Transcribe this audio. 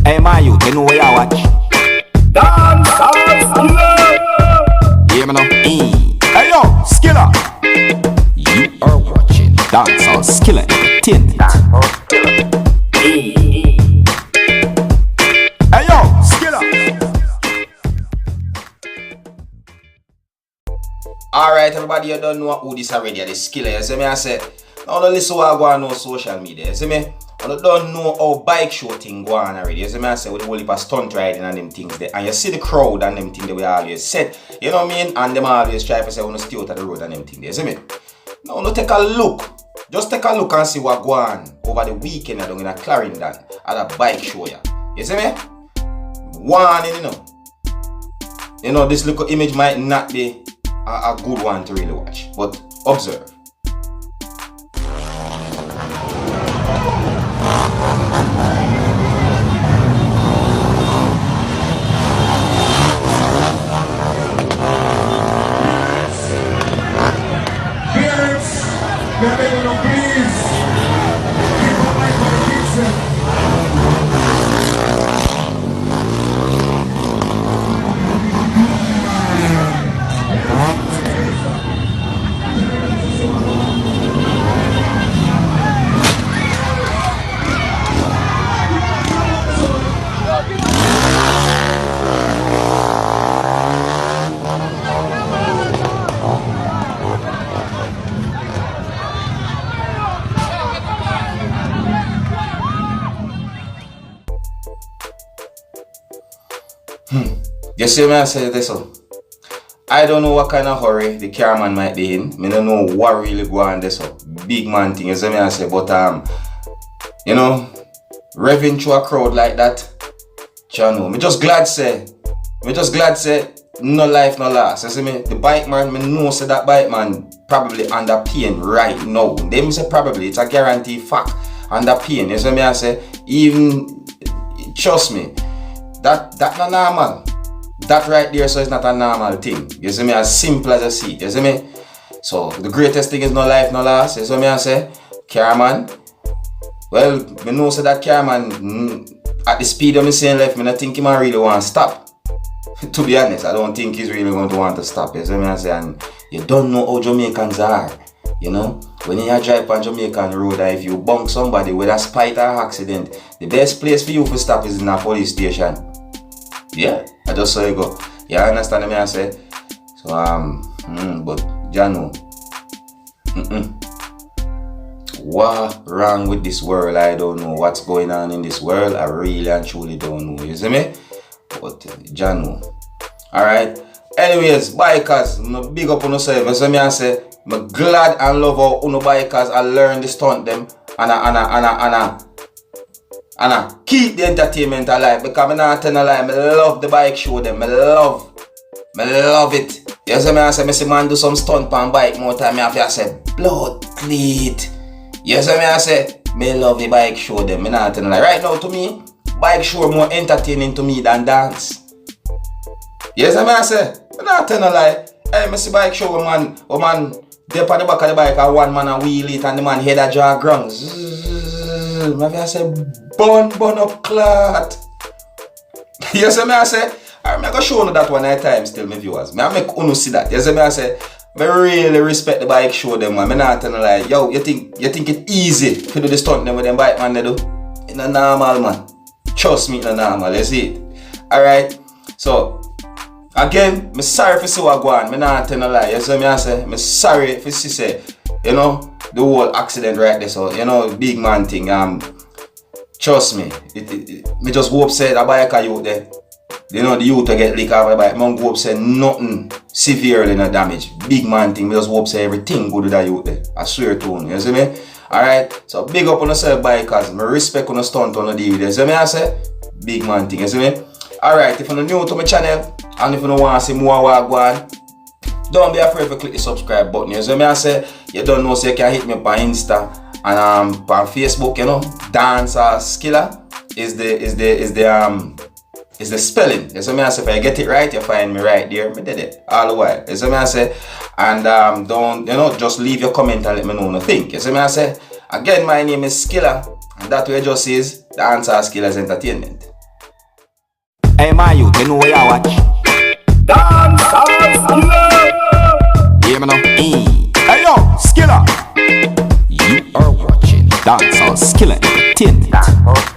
Hey, my youth, you know where you watch? Dancehall Skiller. Hear me now? Hey, yo, Skiller. You are watching Dancehall Skiller Entertainment. Hey, yo, Skiller. Alright, everybody, you don't know who this already. The Skiller. You see me? I said, now don't listen to what I go on no social media. You see me? I don't know how bike show thing go on already. You see me? I say with the whole heap of stunt riding and them things there. And you see the crowd and them things that we always set. You know what I mean? And them always try to say we stay out of the road and them things there. You see me? Now take a look. Just take a look and see what go on over the weekend down in a Clarendon at a bike show. You see me? Warning, you know, this little image might not be a good one to really watch. But observe. You see me, I say this so. I don't know what kind of hurry the cameraman might be in. I don't know what really go on this so. Big man thing, you see me, I say, but you know, revving through a crowd like that, you know, me just glad say, no life no loss. You see me, the bike man, me know say that bike man probably under pain right now. Them say probably, it's a guarantee fact, under pain. You see me, I say, even trust me, that not normal. That right there, so it's not a normal thing. You see me, as simple as I see it. You see me? So the greatest thing is no life, no loss. You see me, I say, carman. Well, me know so that carman at the speed of me saying left, me not think he might really want to stop. To be honest, I don't think he's really going to want to stop. You see me, I say, and you don't know how Jamaicans are. You know, when you drive on Jamaican road and if you bump somebody with a spite or accident, the best place for you to stop is in a police station. Yeah, I just saw you go. You understand me? I say. So but Jano, what wrong with this world? I don't know what's going on in this world. I really and truly don't know. You see me? But Jano. Alright. Anyways, bikers, big up on yourself. You see me? I say, I'm glad and love how uno bikers I learn the stunt them and I keep the entertainment alive because I'm not telling a lie. I love the bike show them. I love it. You see me, I say, I see man do some stunt on bike more time. I have to say, blood cleat. You see me, I say, I love the bike show them. I'm not telling a lie. Right now, to me, bike show more entertaining to me than dance. You see me, I say, I'm not telling a lie. Hey, I see bike show man, dip on the back of the bike and one man a wheel it and the man head a draw ground. Maybe I say, bun up clot. You see me, I say, I'm going to show you that one at times still, my viewers. I make uno see that. You see me, I say, I really respect the bike show them, man. I'm not telling like, yo, you think it's easy to do the stunt them with them bike man they do? It's not normal, man. Trust me, it's not normal. You see it? Alright? So, again, I'm sorry for see what go on. I'm not telling a lie. You see me, I say, I'm sorry for see say, you know, the whole accident right there. So, you know, big man thing. Trust me, me just hope say that biker youth there. You know, the youth to get lick off the bike. I hope say nothing severely no damage. Big man thing, me just hope say everything good with that youth there. I swear to you, you see me? Alright, so big up on yourself bikers. Me respect on the stunt on the deal. You see me, I say? Big man thing, you see me? Alright, if you're new to my channel and if you don't want to see more what go on, don't be afraid to click the subscribe button. You see me, I say? You don't know, so you can hit me up on Insta and on Facebook, you know. Dancehall Skiller is the spelling. You see me, I say? If I get it right, you find me right there. Me did it all the while. You see me, I say? And don't, you know, just leave your comment and let me know what you think. You see me, I say? Again, my name is Skiller, and that way just is Dancehall Skiller's Entertainment. Hey, my youth, you know what you watch? Dancehall Skiller. Hear me now? Hey yo, Skiller. You are watching Dancehall Skiller Entertainment.